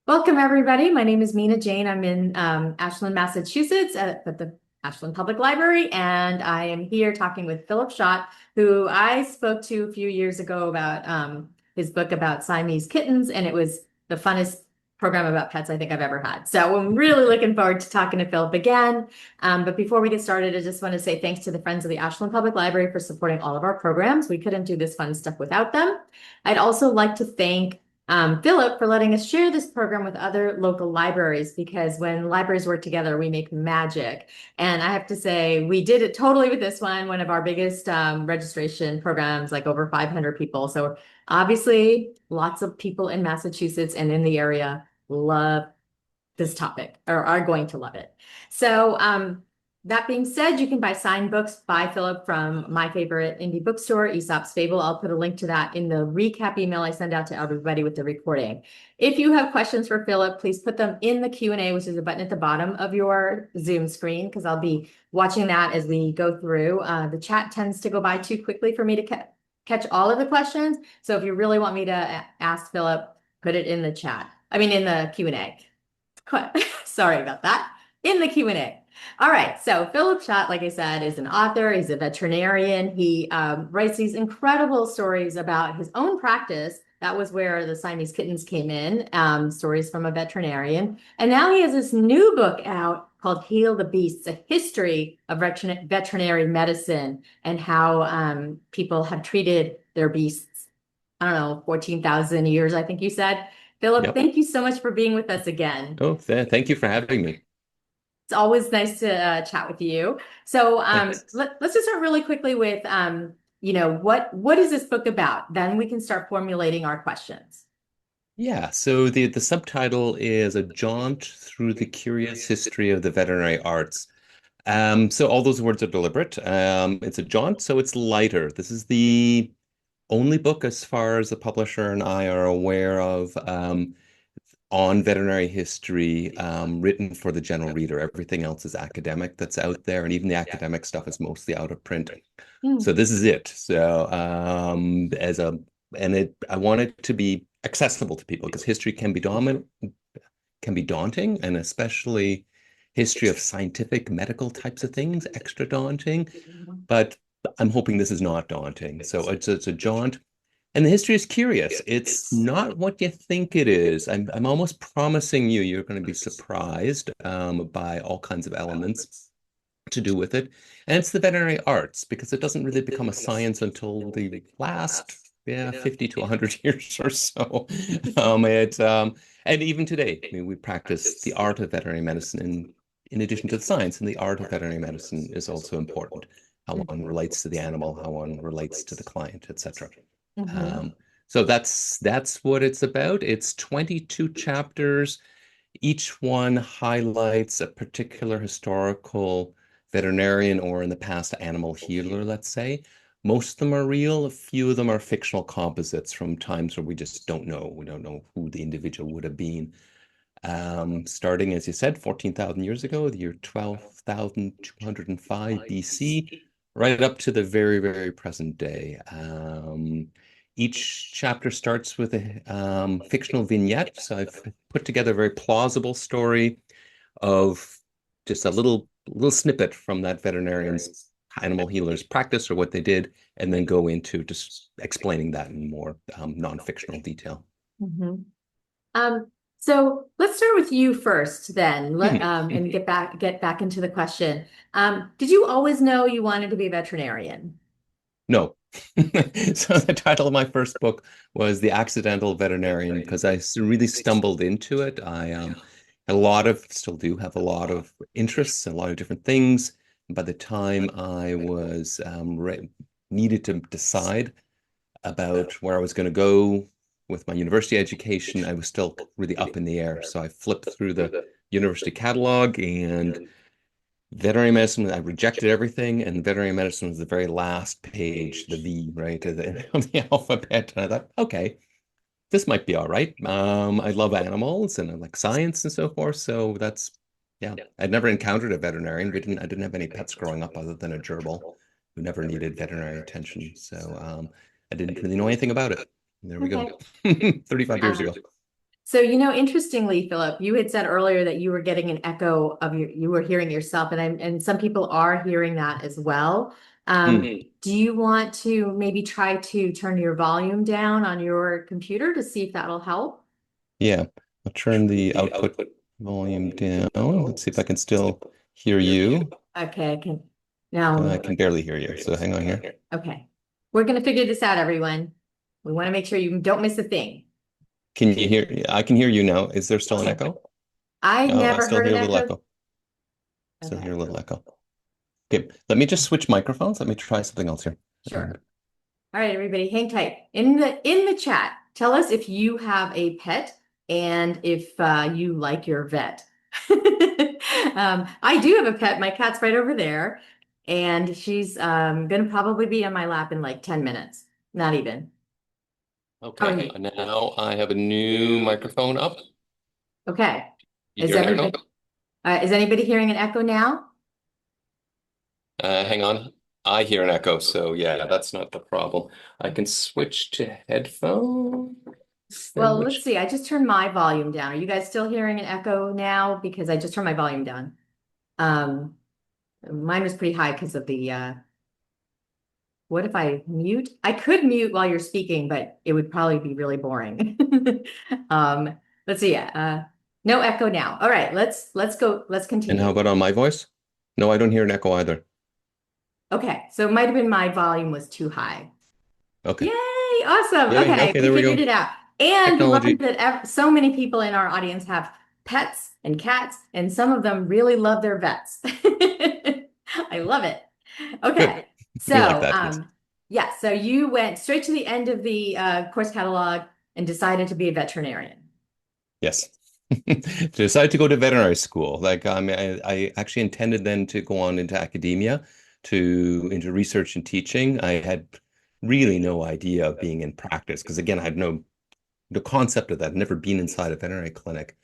Welcome, everybody. My name is Mina Jane. I'm in Ashland, Massachusetts at the Ashland Public Library, and I am here talking with Philipp Schott, who I spoke to a few years ago about his book about Siamese kittens, and it was the funnest program about pets I think I've ever had. So I'm really looking forward to talking to Philipp again. But before we get started, I just want to say thanks to the Friends of the Ashland Public Library for supporting all of our programs. We couldn't do this fun stuff without them. I'd also like to thank Philipp for letting us share this program with other local libraries because when libraries work together, we make magic. And I have to say, we did it totally with this one of our biggest registration programs, like over 500 people. So obviously, lots of people in Massachusetts and in the area love this topic or are going to love it. So that being said, you can buy signed books by Philipp from my favorite indie bookstore, Aesop's Fable. I'll put a link to that in the recap email I send out to everybody with the recording. If you have questions for Philipp, please put them in the Q&A, which is a button at the bottom of your Zoom screen, because I'll be watching that as we go through. The chat tends to go by too quickly for me to catch all of the questions. So if you really want me to ask Philipp, put it in the chat. I mean, in the Q&A. Sorry about that. In the Q&A. All right. So Philipp Schott, like I said, is an author. He's a veterinarian. He writes these incredible stories about his own practice. That was where the Siamese kittens came in, stories from a veterinarian. And now he has this new book out called Heal the Beasts, a history of veterinary medicine and how people have treated their beasts. I don't know, 14,000 years, I think you said. Philipp, Yep. thank you so much for being with us again. Oh, thank you for having me. It's always nice to chat with you. So Thanks. let's just start really quickly with, what is this book about? Then we can start formulating our questions. Yeah, so the subtitle is A Jaunt Through the Curious History of the Veterinary Arts. So all those words are deliberate. It's a jaunt, so it's lighter. This is the only book, as far as the publisher and I are aware of, on veterinary history, written for the general reader. Everything else is academic that's out there, and even the academic stuff is mostly out of print. Hmm. So this is it. So I want it to be accessible to people because history can be daunting, and especially history of scientific medical types of things, extra daunting. But I'm hoping this is not daunting. So it's a jaunt. And the history is curious. It's not what you think it is. I'm almost promising you're going to be surprised by all kinds of elements to do with it. And it's the veterinary arts because it doesn't really become a science until the last, 50 to 100 years or so. And even today, I mean, we practice the art of veterinary medicine in addition to the science, and the art of veterinary medicine is also important. How one relates to the animal, how one relates to the client, etc. Mhm. Um, so that's what it's about. It's 22 chapters. Each one highlights a particular historical veterinarian or in the past animal healer, let's say. Most of them are real. A few of them are fictional composites from times where we just don't know. We don't know who the individual would have been. Starting, as you said, 14,000 years ago, the year 12,205 BC, right up to the very, very present day. Each chapter starts with a fictional vignette. So I've put together a very plausible story of just a little snippet from that veterinarian's animal healer's practice or what they did, and then go into just explaining that in more non-fictional detail. Mhm. So let's start with you first, then, and get back into the question. Did you always know you wanted to be a veterinarian? No. So the title of my first book was The Accidental Veterinarian because really stumbled into it. I had a lot of, still do have a lot of interests and a lot of different things. By the time I was re needed to decide about where I was going to go with my university education, I was still really up in the air. So I flipped through the university catalog, and veterinary medicine, I rejected everything, and veterinary medicine was the very last page, the V, right, of the alphabet. And I thought, okay, this might be all right. I love animals and I like science and so forth. So yeah, I'd never encountered a veterinarian. I didn't have any pets growing up other than a gerbil who never needed veterinary attention. So I didn't really know anything about it. There we go. Okay. 35 years ago. So, interestingly, Philip, you had said earlier that you were getting an echo of you were hearing yourself, and some people are hearing that as well. Do you want to maybe try to turn your volume down on your computer to see if that'll help? Yeah, I'll turn the output volume down. Let's see if I can still hear you. Okay, I can I now. can barely hear you, so hang on here. Okay, we're gonna figure this out, everyone. We want to make sure you don't miss a thing. Can you hear? I can hear you now. Is there still an echo? I Oh, I never still heard hear an a little echo. echo. Still Okay, hear a little echo. Okay, let me just switch microphones. Let me try something else here. sure. All right, everybody, hang tight. In the chat, tell us if you have a pet and if you like your vet. I do have a pet. My cat's right over there, and she's gonna probably be on my lap in like 10 minutes. Not even. How are Okay, you? now I have a new microphone up. Okay. You Is hear an everybody echo? is anybody hearing an echo now? Hang on. I hear an echo, so yeah, that's not the problem. I can switch to headphones. Then Well, let's which? see. I just turned my volume down. Are you guys still hearing an echo now? Because I just turned my volume down. Um, Mine was pretty high because of the what if I mute? I could mute while you're speaking, but it would probably be really boring. Um, let's see. No echo now. All right, let's go. Let's And how continue. about on my voice? No, I don't hear an echo either. Okay, so it might have been my volume was too high. Yay! Okay. Awesome. Yay. Okay, Okay, we there we figured go. it out. And we learned Technology. that so many people in our audience have pets and cats, and some of them really love their vets. I love it. Good. Okay, We like so that. Yes. yeah, so you went straight to the end of the course catalog and decided to be a veterinarian. Yes. Decided to go to veterinary school. Like, I actually intended then to go on into academia, to into research and teaching. I had really no idea of being in practice because again, I had no concept of that. I'd never been inside a veterinary clinic.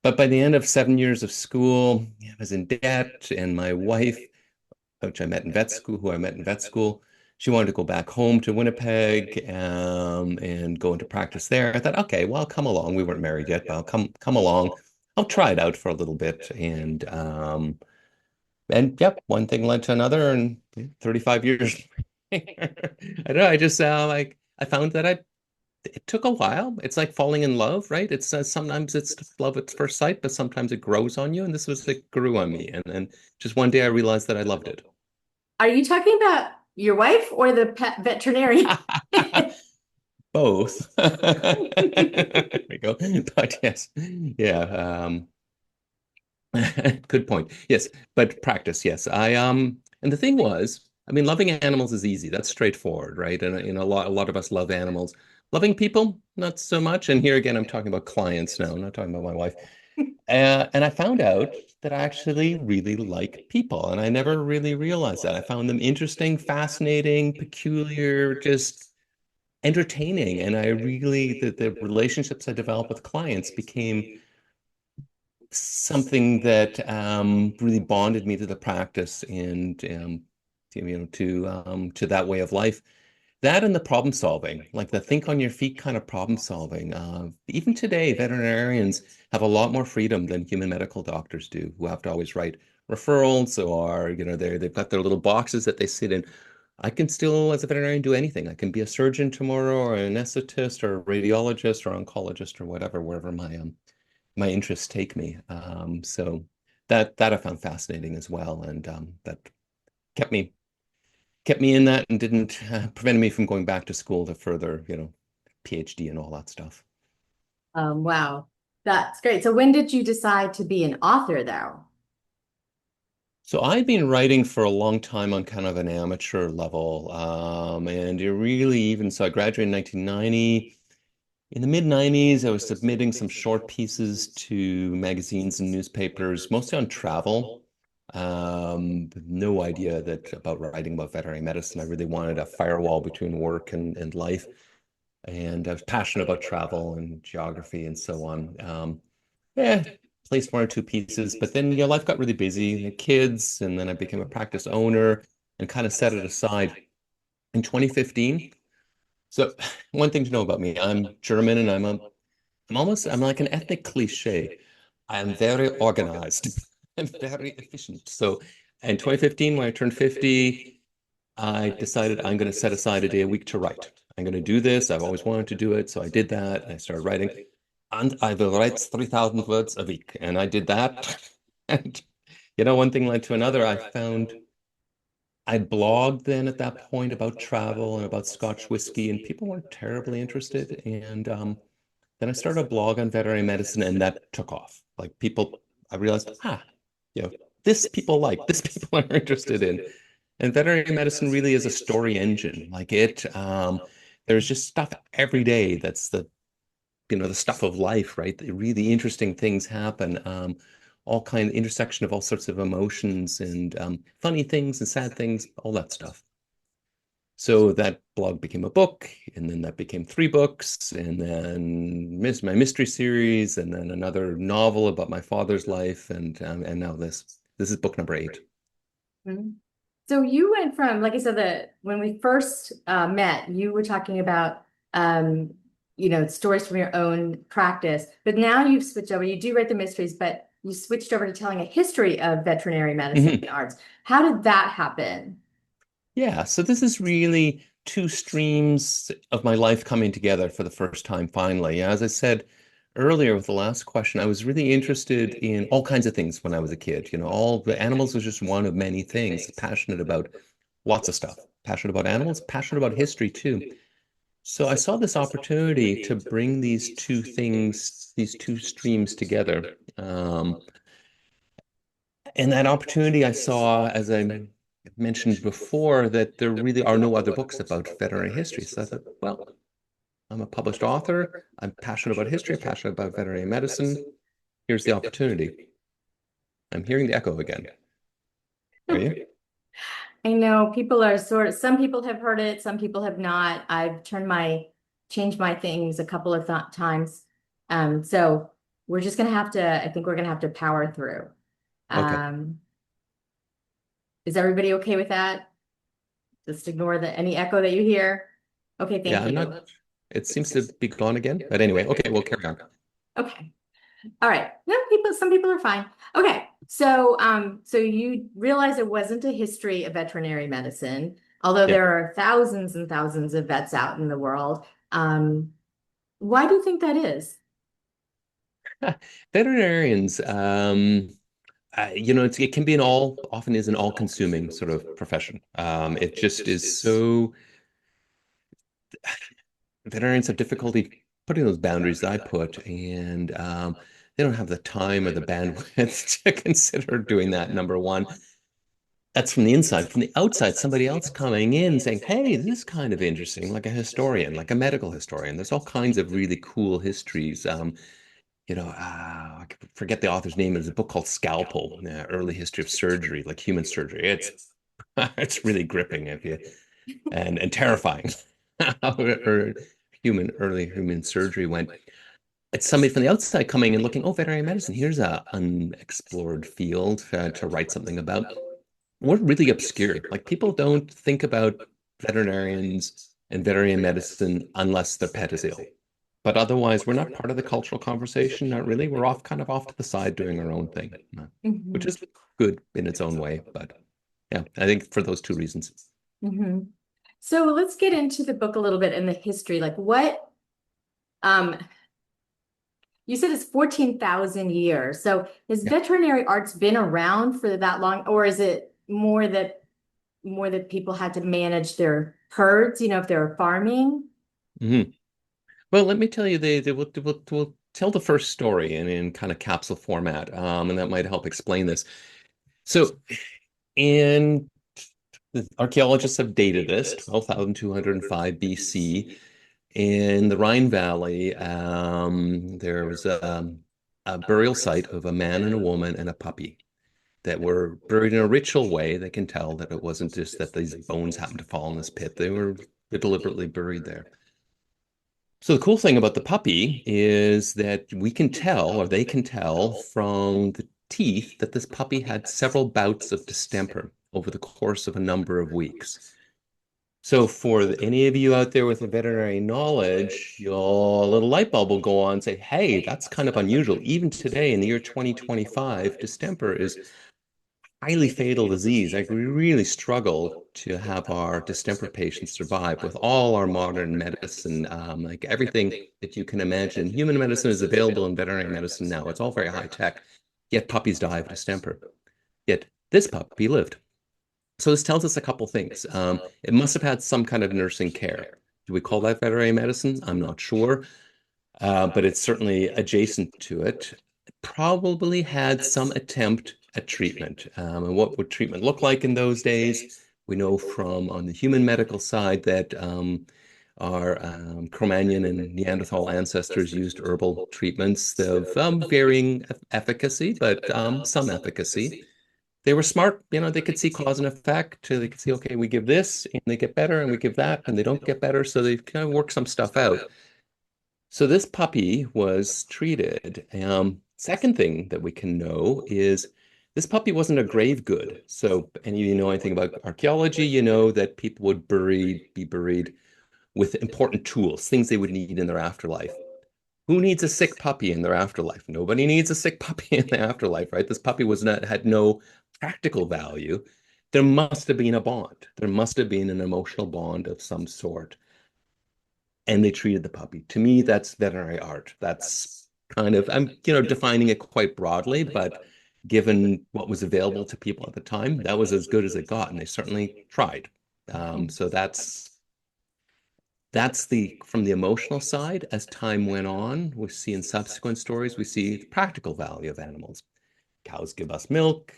But by the end of 7 years of school, I was in debt, and my wife, which I met in vet school, who I met in vet school, she wanted to go back home to Winnipeg, and go into practice there. I thought, okay, well, I'll come along. We weren't married yet, but I'll come along. I'll try it out for a little bit, and yep, one thing led to another, and 35 years. I don't know. I just like I found that it took a while. It's like falling in love, right? It's sometimes it's love at first sight, but sometimes it grows on you. And this was it grew on me, and just one day I realized that I loved it. Are you talking about your wife or the pet veterinarian? Both. There we go. But yes, yeah. Good point. Yes, but practice, yes. And the thing was, I mean, loving animals is easy. That's straightforward, right? And a lot of us love animals. Loving people, not so much. And here again, I'm talking about clients now. I'm not talking about my wife. And I found out that I actually really like people, and I never really realized that. I found them interesting, fascinating, peculiar, just entertaining. And I really, the relationships I developed with clients became something that really bonded me to the practice and to that way of life. That and the problem solving, like the think on your feet kind of problem solving. Even today, veterinarians have a lot more freedom than human medical doctors do, who have to always write referrals, or they've got their little boxes that they sit in. I can still, as a veterinarian, do anything. I can be a surgeon tomorrow, or an anesthetist, or a radiologist, or oncologist, or whatever, wherever my interests take me. So that I found fascinating as well, and that kept me kept me in that and didn't prevented me from going back to school to further, PhD and all that stuff. Wow, that's great. So when did you decide to be an author, though? So I've been writing for a long time on kind of an amateur level, and it really even so I graduated in 1990. In the mid 90s, I was submitting some short pieces to magazines and newspapers, mostly on travel. With no idea that about writing about veterinary medicine. I really wanted a firewall between work and life. And I was passionate about travel and geography and so on. Yeah, placed one or two pieces, but then life got really busy, had kids, and then I became a practice owner and kind of set it aside in 2015. So one thing to know about me, I'm German and I'm a I'm like an ethnic cliche. I'm very organized. I'm very efficient. So in 2015, when I turned 50, I decided I'm going to set aside a day a week to write. I'm going to do this. I've always wanted to do it. So I did that. I started writing. And I will write 3,000 words a week. And I did that. And, one thing led to another. I blogged then at that point about travel and about Scotch whiskey, and people weren't terribly interested. And then I started a blog on veterinary medicine, and that took off. Like people, I realized, you know, this people like, this people are interested in. And veterinary medicine really is a story engine. There's just stuff every day that's the stuff of life, right? The really interesting things happen. All kind of intersection of all sorts of emotions and funny things and sad things, all that stuff. So that blog became a book, and then that became 3 books, and then my mystery series, and then another novel about my father's life, and now this. This is book number 8. Mhm. So you went from, like I said, when we first met, you were talking about, stories from your own practice, but now you've switched over. You do write the mysteries, but you switched over to telling a history of veterinary medicine and arts. How did that happen? Yeah, so this is really 2 streams of my life coming together for the first time finally. As I said earlier with the last question, I was really interested in all kinds of things when I was a kid. All the animals was just one of many things. Passionate about lots of stuff. Passionate about animals, passionate about history too. So I saw this opportunity to bring these 2 things, these 2 streams together. And that opportunity I saw, as I mentioned before, that there really are no other books about veterinary history. So I thought, well, I'm a published author. I'm passionate about history, passionate about veterinary medicine. Here's the opportunity. I'm hearing the echo again. Are you? I know people are some people have heard it, some people have not. I've changed my things a couple of th times. So we're just gonna have to, I think we're gonna have to power through. Okay. Um, is everybody okay with that? Just ignore any echo that you hear. Okay, Yeah, thank I'm you. not. It seems to be gone again. But anyway, okay, we'll carry on. Okay. All right. No, some people are fine. Okay. So you realize it wasn't a history of veterinary medicine, although Yeah. there are thousands and thousands of vets out in the world. Um, why do you think that is? Veterinarians, it can be often is an all-consuming sort of profession. It just is so veterinarians have difficulty putting those boundaries that I put, and they don't have the time or the bandwidth to consider doing that. Number one, that's from the inside. From the outside, somebody else coming in saying, "Hey, this is kind of interesting," like a historian, like a medical historian. There's all kinds of really cool histories. I forget the author's name. There's a book called Scalpel, Early History of Surgery, like human surgery. It's it's really gripping if you and terrifying. Or early human surgery went. It's somebody from the outside coming and looking, oh, veterinary medicine, here's a unexplored field to write something about. We're really obscure. Like people don't think about veterinarians and veterinary medicine unless their pet is ill. But otherwise, we're not part of the cultural conversation, not really. We're kind of off to the side doing our own thing, which Mhm. is good in its own way. But yeah, I think for those 2 reasons. Mhm. So let's get into the book a little bit and the history. Like um, you said it's 14,000 years. So has Yeah. veterinary arts been around for that long, or is it more that people had to manage their herds, if they were farming? Mhm. Well, let me tell you, they will tell the first story in kind of capsule format, and that might help explain this. So, in the archaeologists have dated this 12,205 BC in the Rhine Valley. There was a burial site of a man and a woman and a puppy that were buried in a ritual way. They can tell that it wasn't just that these bones happened to fall in this pit; they were deliberately buried there. So the cool thing about the puppy is that we can tell, or they can tell from the teeth, that this puppy had several bouts of distemper over the course of a number of weeks. So for any of you out there with a veterinary knowledge, your little light bulb will go on and say, hey, that's kind of unusual. Even today in the year 2025, distemper is highly fatal disease. Like we really struggle to have our distemper patients survive with all our modern medicine, like everything that you can imagine. Human medicine is available in veterinary medicine now. It's all very high tech, yet puppies die of distemper. Yet this puppy lived. So this tells us a couple things. It must have had some kind of nursing care. Do we call that veterinary medicine? I'm not sure, but it's certainly adjacent to it. It probably had some attempt at treatment. And what would treatment look like in those days? We know from on the human medical side that our Cro-Magnon and Neanderthal ancestors used herbal treatments of varying efficacy, but some efficacy. They were smart, they could see cause and effect. They could see, okay, we give this and they get better, and we give that and they don't get better. So they kind of work some stuff out. So this puppy was treated. Second thing that we can know is this puppy wasn't a grave good. So any of you know anything about archaeology, you know that people would be buried with important tools, things they would need in their afterlife. Who needs a sick puppy in their afterlife? Nobody needs a sick puppy in the afterlife, right? This puppy had no practical value. There must have been a bond. There must have been an emotional bond of some sort. And they treated the puppy. To me, that's veterinary art. That's kind of, I'm, defining it quite broadly, but given what was available to people at the time, that was as good as it got, and they certainly tried. So that's the from the emotional side. As time went on, we see in subsequent stories, we see the practical value of animals. Cows give us milk,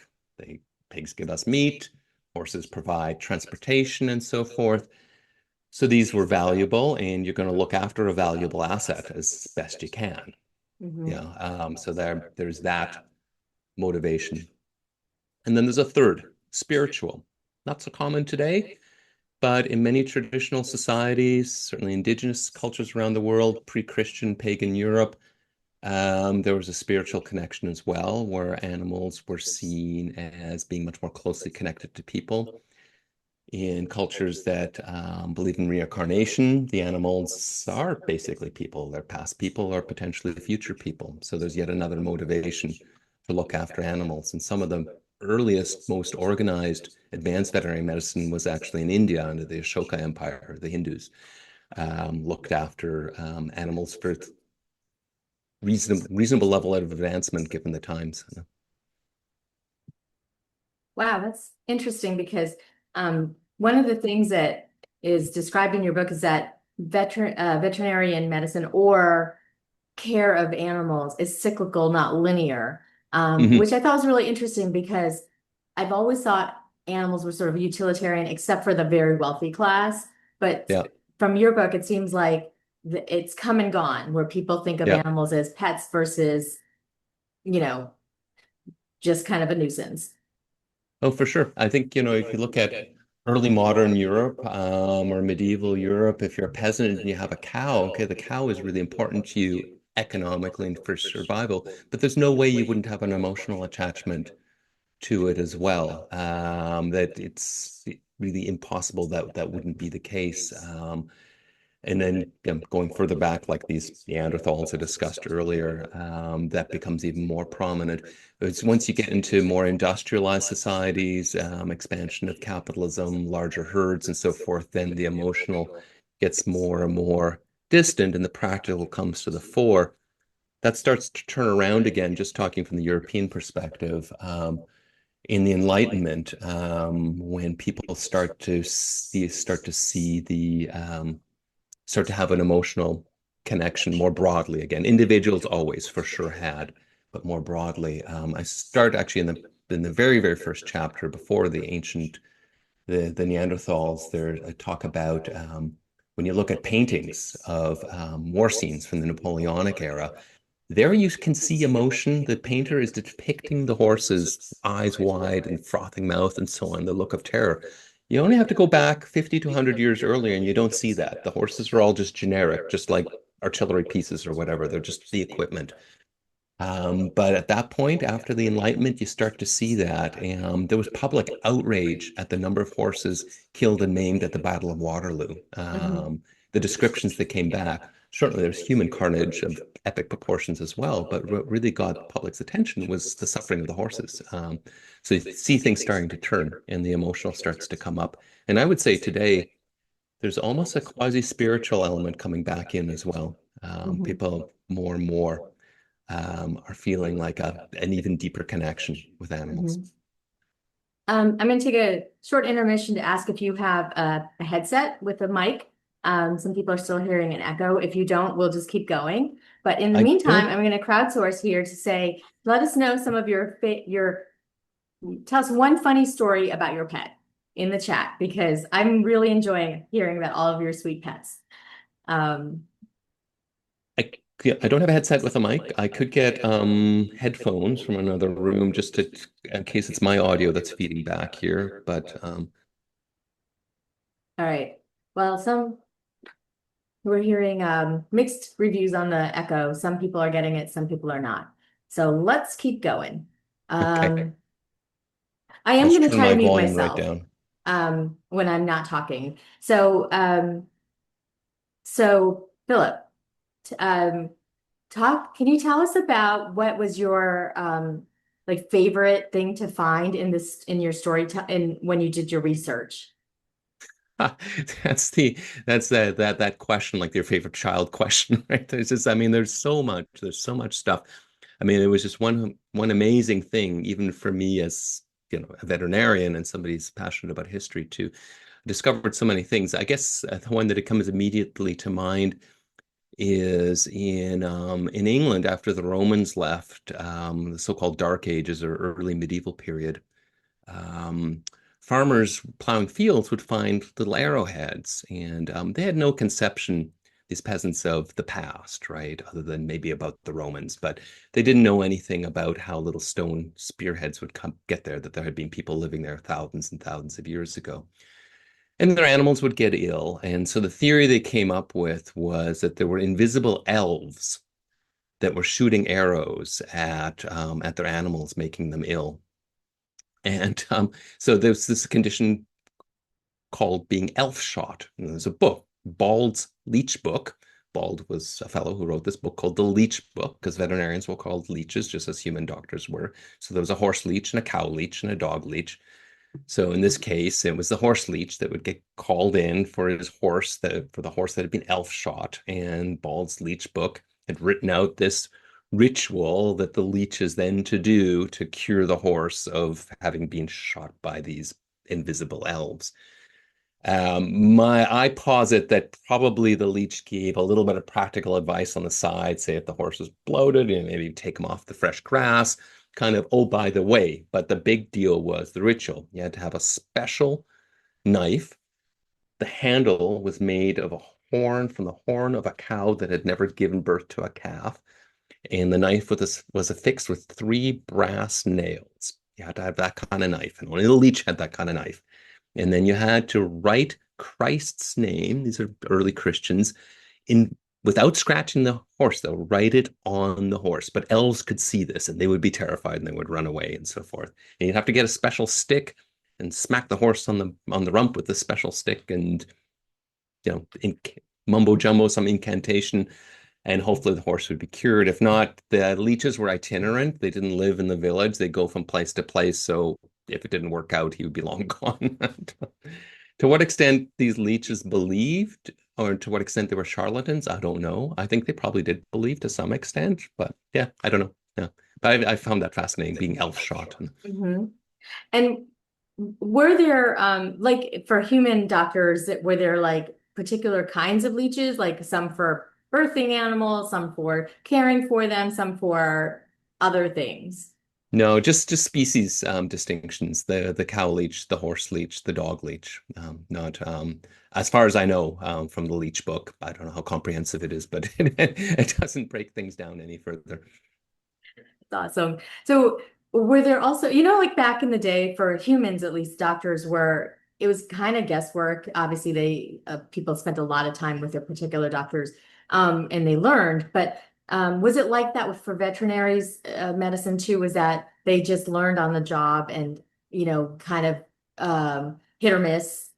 pigs give us meat, horses provide transportation and so forth. So these were valuable, and you're going to look after a valuable asset as best you can. Mhm. So there's that motivation. And then there's a third, spiritual. Not so common today, but in many traditional societies, certainly indigenous cultures around the world, pre-Christian, pagan Europe, there was a spiritual connection as well, where animals were seen as being much more closely connected to people. In cultures that believe in reincarnation, the animals are basically people. They're past people or potentially future people. So there's yet another motivation to look after animals. And some of the earliest, most organized advanced veterinary medicine was actually in India under the Ashoka Empire. The Hindus looked after animals for reasonable level of advancement given the times. Wow, that's interesting because one of the things that is described in your book is that veterinarian medicine or care of animals is cyclical, not linear, Hmm. which I thought was really interesting because I've always thought animals were sort of utilitarian, except for the very wealthy class. But Yeah, from your book, it seems like it's come and gone, where people think of yeah. animals as pets versus, you know, just kind of a nuisance. Oh, for sure. I think, if you look at early modern Europe, or medieval Europe, if you're a peasant and you have a cow, okay, the cow is really important to you economically and for survival, but there's no way you wouldn't have an emotional attachment to it as well. That it's really impossible that that wouldn't be the case. And then going further back, like these Neanderthals I discussed earlier, that becomes even more prominent. It's once you get into more industrialized societies, expansion of capitalism, larger herds, and so forth, then the emotional gets more and more distant, and the practical comes to the fore. That starts to turn around again, just talking from the European perspective. In the Enlightenment, when people start to see the start to have an emotional connection more broadly again. Individuals always for sure had, but more broadly. I start actually in the very, very first chapter before the Neanderthals. There I talk about when you look at paintings of war scenes from the Napoleonic era, there you can see emotion. The painter is depicting the horses, eyes wide and frothing mouth and so on, the look of terror. You only have to go back 50 to 100 years earlier and you don't see that. The horses are all just generic, just like artillery pieces or whatever. They're just the equipment. But at that point, after the Enlightenment, you start to see that. And there was public outrage at the number of horses killed and maimed at the Battle of Waterloo. Mhm. The descriptions that came back, certainly there's human carnage of epic proportions as well, but what really got the public's attention was the suffering of the horses. So you see things starting to turn and the emotional starts to come up. And I would say today, there's almost a quasi-spiritual element coming back in as well. Mhm. People more and more are feeling like an even deeper connection with animals. Mhm. I'm going to take a short intermission to ask if you have a headset with a mic. Some people are still hearing an echo. If you don't, we'll just keep going. But in the I meantime, do. I'm going to crowdsource here to say, let us know some of tell us one funny story about your pet in the chat because I'm really enjoying hearing about all of your sweet pets. Um, I don't have a headset with a mic. I could get headphones from another room just to in case it's my audio that's feeding back here. But all right. Well, we're hearing mixed reviews on the Echo. Some people are getting it, some people are not. So let's keep going. okay, I I'll am just going to turn try my to mute volume right myself down. when I'm not talking. So Philip, um, can you tell us about what was your like favorite thing to find in in your story in when you did your research? That's the that's that question, like your favorite child question, right? There's just, I mean, there's so much stuff. I mean, it was just one amazing thing, even for me as a veterinarian and somebody who's passionate about history too. Discovered so many things. I guess the one that it comes immediately to mind is in England after the Romans left, the so-called Dark Ages or early medieval period. Um, Farmers plowing fields would find little arrowheads, and they had no conception, these peasants, of the past, right? Other than maybe about the Romans, but they didn't know anything about how little stone spearheads would get there, that there had been people living there thousands and thousands of years ago. And their animals would get ill. And so the theory they came up with was that there were invisible elves that were shooting arrows at their animals, making them ill. And so there's this condition called being elf shot. And there's a book, Bald's Leech Book. Bald was a fellow who wrote this book called The Leech Book, because veterinarians were called leeches, just as human doctors were. So there was a horse leech and a cow leech and a dog leech. So in this case, it was the horse leech that would get called in for his horse, for the horse that had been elf shot. And Bald's Leech Book had written out this ritual that the leech is then to do to cure the horse of having been shot by these invisible elves. I posit that probably the leech gave a little bit of practical advice on the side, say if the horse was bloated, maybe take him off the fresh grass, kind of, oh, by the way. But the big deal was the ritual. You had to have a special knife. The handle was made of a horn from the horn of a cow that had never given birth to a calf. And the knife was affixed with three brass nails. You had to have that kind of knife, and only the leech had that kind of knife. And then you had to write Christ's name. These are early Christians in without scratching the horse. They'll write it on the horse. But elves could see this and they would be terrified and they would run away and so forth. And you'd have to get a special stick and smack the horse on the rump with the special stick and in mumbo jumbo some incantation, and hopefully the horse would be cured. If not, the leeches were itinerant. They didn't live in the village. They'd go from place to place. So if it didn't work out, he would be long gone. To what extent these leeches believed, or to what extent they were charlatans, I don't know. I think they probably did believe to some extent, but yeah, I don't know. Yeah, but I found that fascinating, being elf shot. Mhm. And were there like for human doctors, were there like particular kinds of leeches, like some for birthing animals, some for caring for them, some for other things? No, just species distinctions. The cow leech, the horse leech, the dog leech. Not as far as I know from the leech book. I don't know how comprehensive it is, but it doesn't break things down any further. That's awesome. So were there also, like back in the day for humans, at least doctors were, it was kind of guesswork. Obviously, people spent a lot of time with their particular doctors, and they learned, but Was it like that for veterinaries medicine too? Was that they just learned on the job and, kind of hit or miss?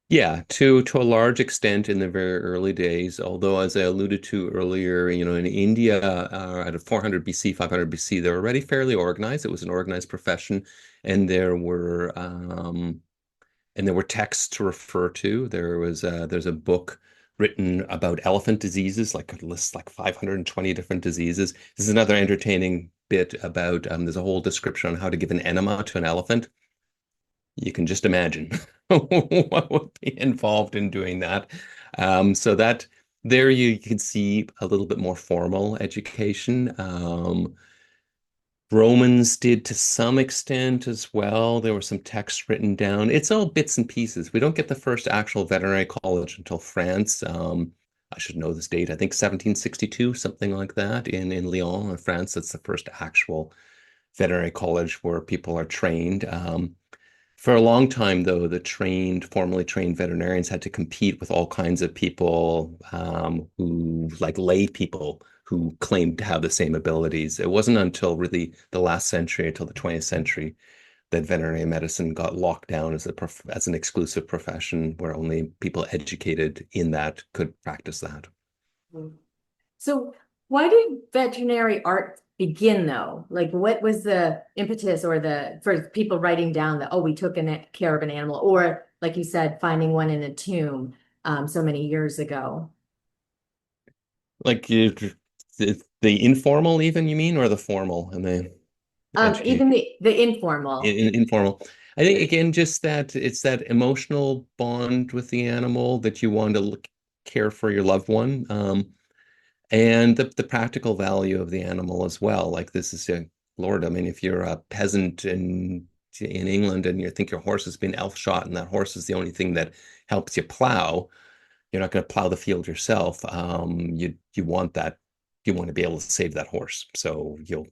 Yeah, to a large extent in the very early days, although as I alluded to earlier, in India, at 400 BC, 500 BC, they were already fairly organized. It was an organized profession, and there were texts to refer to. There's a book written about elephant diseases, like a list like 520 different diseases. This is another entertaining bit about there's a whole description on how to give an enema to an elephant. You can just imagine what would be involved in doing that. So that there you can see a little bit more formal education. Romans did to some extent as well. There were some texts written down. It's all bits and pieces. We don't get the first actual veterinary college until France. I should know this date. I think 1762, something like that, in Lyon, in France. That's the first actual veterinary college where people are trained. For a long time, though, formally trained veterinarians had to compete with all kinds of people like lay people who claimed to have the same abilities. It wasn't until really the last century, until the 20th century, that veterinary medicine got locked down as an exclusive profession where only people educated in that could practice that. So why did veterinary art begin though? Like what was the impetus or for people writing down that, oh, we took care of an animal, or like you said, finding one in a tomb so many years ago? Like the informal, even you mean, or the formal and the education? Even the informal. Informal. I think again, just that it's that emotional bond with the animal that you want to care for your loved one, and the practical value of the animal as well. Like this is a Lord. I mean, if you're a peasant in England and you think your horse has been elf shot and that horse is the only thing that helps you plow, you're not going to plow the field yourself. You want that. You want to be able to save that horse, so you'll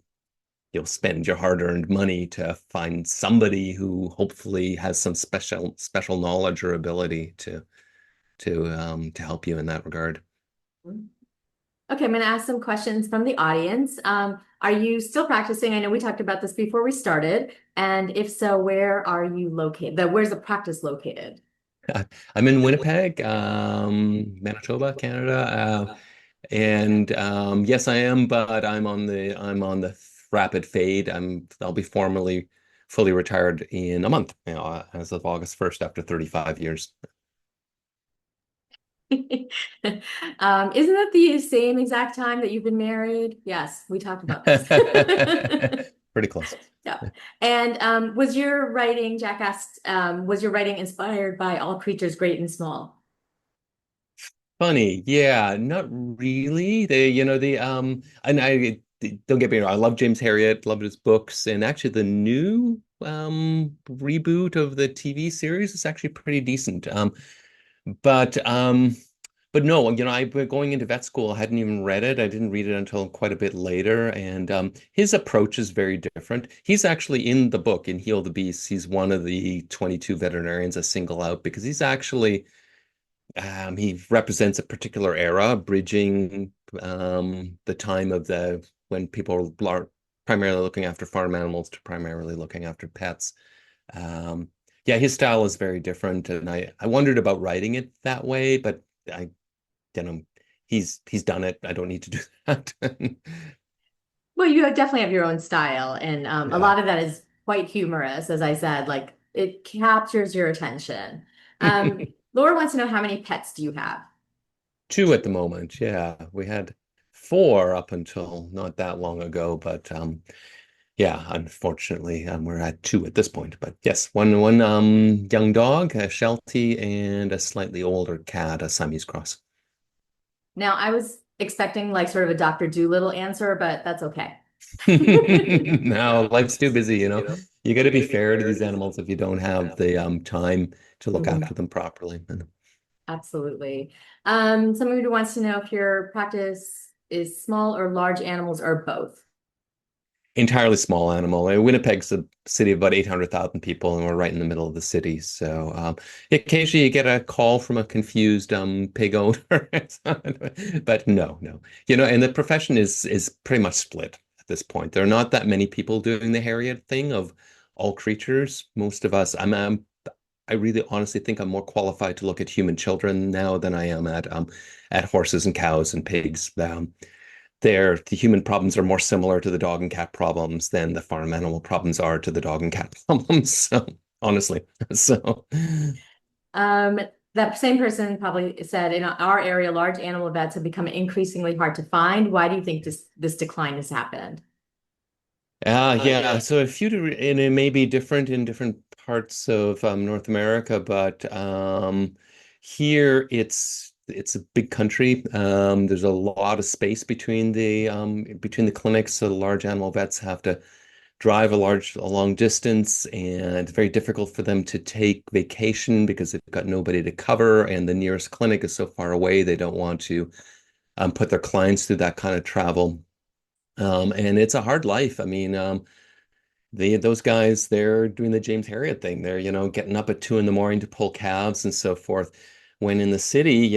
spend your hard-earned money to find somebody who hopefully has some special knowledge or ability to help you in that regard. Okay, I'm going to ask some questions from the audience. Are you still practicing? I know we talked about this before we started. And if so, where are you located? Where's the practice located? I'm in Winnipeg, Manitoba, Canada, and yes, I am, but I'm on the rapid fade. I'll be formally fully retired in a month, as of August 1st after 35 years. Isn't that the same exact time that you've been married? Yes, we talked about this. Pretty close. Yeah. And was your writing, Jack asked, was your writing inspired by all creatures great and small? Funny, yeah, not really. And don't get me wrong, I love James Herriot, loved his books, and actually the new reboot of the TV series is actually pretty decent. But but no, I've been going into vet school. I hadn't even read it. I didn't read it until quite a bit later, and his approach is very different. He's actually in the book in Heal the Beasts. He's one of the 22 veterinarians I single out because he represents a particular era, bridging the time of when people are primarily looking after farm animals to primarily looking after pets. Yeah, his style is very different, and I wondered about writing it that way, but I, he's done it. I don't need to do that. Well, definitely have your own style, and a Yeah. lot of that is quite humorous, as I said, like it captures your attention. Laura wants to know how many pets do you have? Two at the moment. Yeah, we had four up until not that long ago, but yeah, unfortunately, we're at two at this point. But yes, one young dog, a Sheltie, and a slightly older cat, a Siamese cross. Now, I was expecting like sort of a Dr. Dolittle answer, but that's okay. Now, life's too busy, You got to be fair to these animals if you don't have the time to look Mhm. after them properly. Absolutely. Somebody who wants to know if your practice is small or large animals or both. entirely small animal. Winnipeg's a city of about 800,000 people, and we're right in the middle of the city. So occasionally you get a call from a confused pig owner, but no. And the profession is pretty much split at this point. There are not that many people doing the Harriet thing of all creatures. Most of us, I really honestly think I'm more qualified to look at human children now than I am at horses and cows and pigs. The human problems are more similar to the dog and cat problems than the farm animal problems are to the dog and cat problems. So honestly, so Um, that same person probably said in our area, large animal vets have become increasingly hard to find. Why do you think this decline has happened? yeah. So and it may be different in different parts of North America, but here it's a big country. There's a lot of space between the clinics, so the large animal vets have to drive a long distance, and very difficult for them to take vacation because they've got nobody to cover, and the nearest clinic is so far away they don't want to put their clients through that kind of travel. And it's a hard life. I mean, those guys, they're doing the James Harriet thing. They're, getting up at 2 in the morning to pull calves and so forth. When in the city,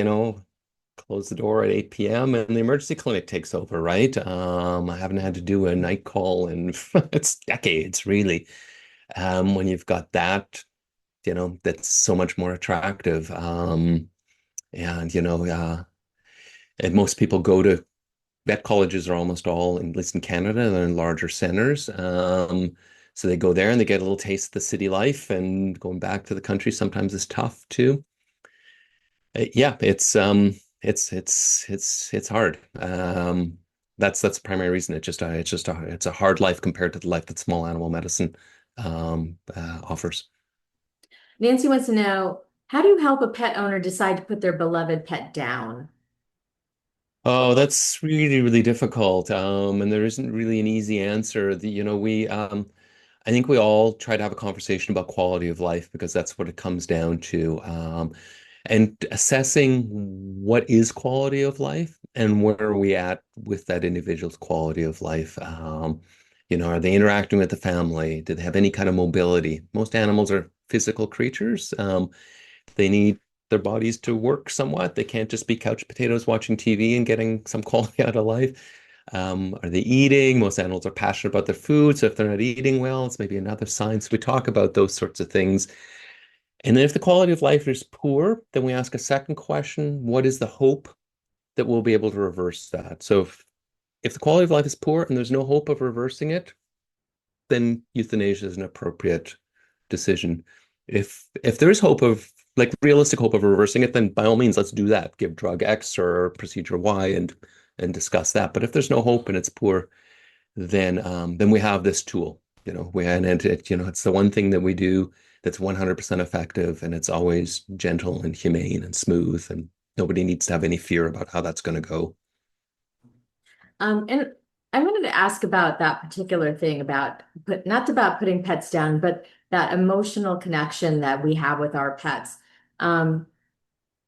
close the door at 8 p.m. and the emergency clinic takes over, right? I haven't had to do a night call in it's decades, really. When you've got that, that's so much more attractive. And and most people go to vet colleges are almost all, at least in Canada, they're in larger centers. So they go there and they get a little taste of the city life, and going back to the country sometimes is tough too. Yeah, it's hard. That's the primary reason. It's a hard life compared to the life that small animal medicine offers. Nancy wants to know, how do you help a pet owner decide to put their beloved pet down? Oh, that's really, really difficult. And there isn't really an easy answer. I think we all try to have a conversation about quality of life because that's what it comes down to. And assessing what is quality of life and where are we at with that individual's quality of life. Are they interacting with the family? Do they have any kind of mobility? Most animals are physical creatures. They need their bodies to work somewhat. They can't just be couch potatoes watching TV and getting some quality out of life. Are they eating? Most animals are passionate about their food. So if they're not eating well, it's maybe another sign. So we talk about those sorts of things. And then if the quality of life is poor, then we ask a second question, what is the hope that we'll be able to reverse that? So if the quality of life is poor and there's no hope of reversing it, then euthanasia is an appropriate decision. If there is hope of like realistic hope of reversing it, then by all means let's do that. Give drug X or procedure Y and discuss that. But if there's no hope and it's poor, then we have this tool. It's the one thing that we do that's 100% effective, and it's always gentle and humane and smooth, and nobody needs to have any fear about how that's going to go. And I wanted to ask about that particular thing about, but not about putting pets down, but that emotional connection that we have with our pets. Um,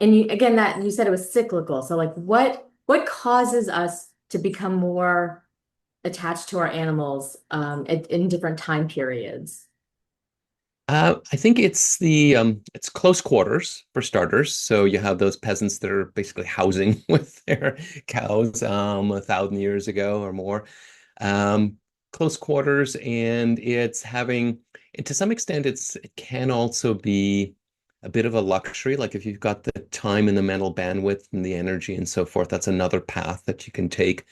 and again, that you said it was cyclical. So like what causes us to become more attached to our animals in different time periods? I think it's close quarters for starters. So you have those peasants that are basically housing with their cows 1,000 years ago or more. Um, Close quarters, and and to some extent, it can also be a bit of a luxury. Like if you've got the time and the mental bandwidth and the energy and so forth, that's another path that you can take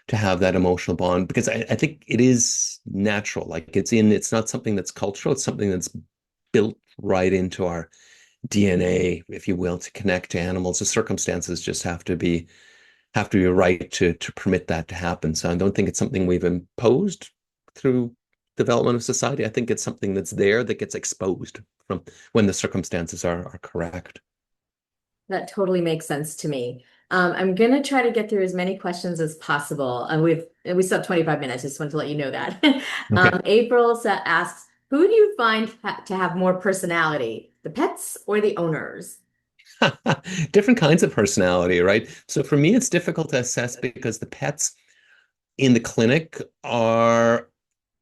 to have that emotional bond because I think it is natural. Like it's not something that's cultural, it's something that's built right into our DNA, if you will, to connect to animals. The circumstances just have to be right to permit that to happen. So I don't think it's something we've imposed through development of society. I think it's something that's there that gets exposed from when the circumstances are correct. That totally makes sense to me. I'm gonna try to get through as many questions as possible. And we still have 25 minutes. Just wanted to let you know that. Okay. Asks, who do you find to have more personality, the pets or the owners? Different kinds of personality, right? So for me, it's difficult to assess because the pets in the clinic are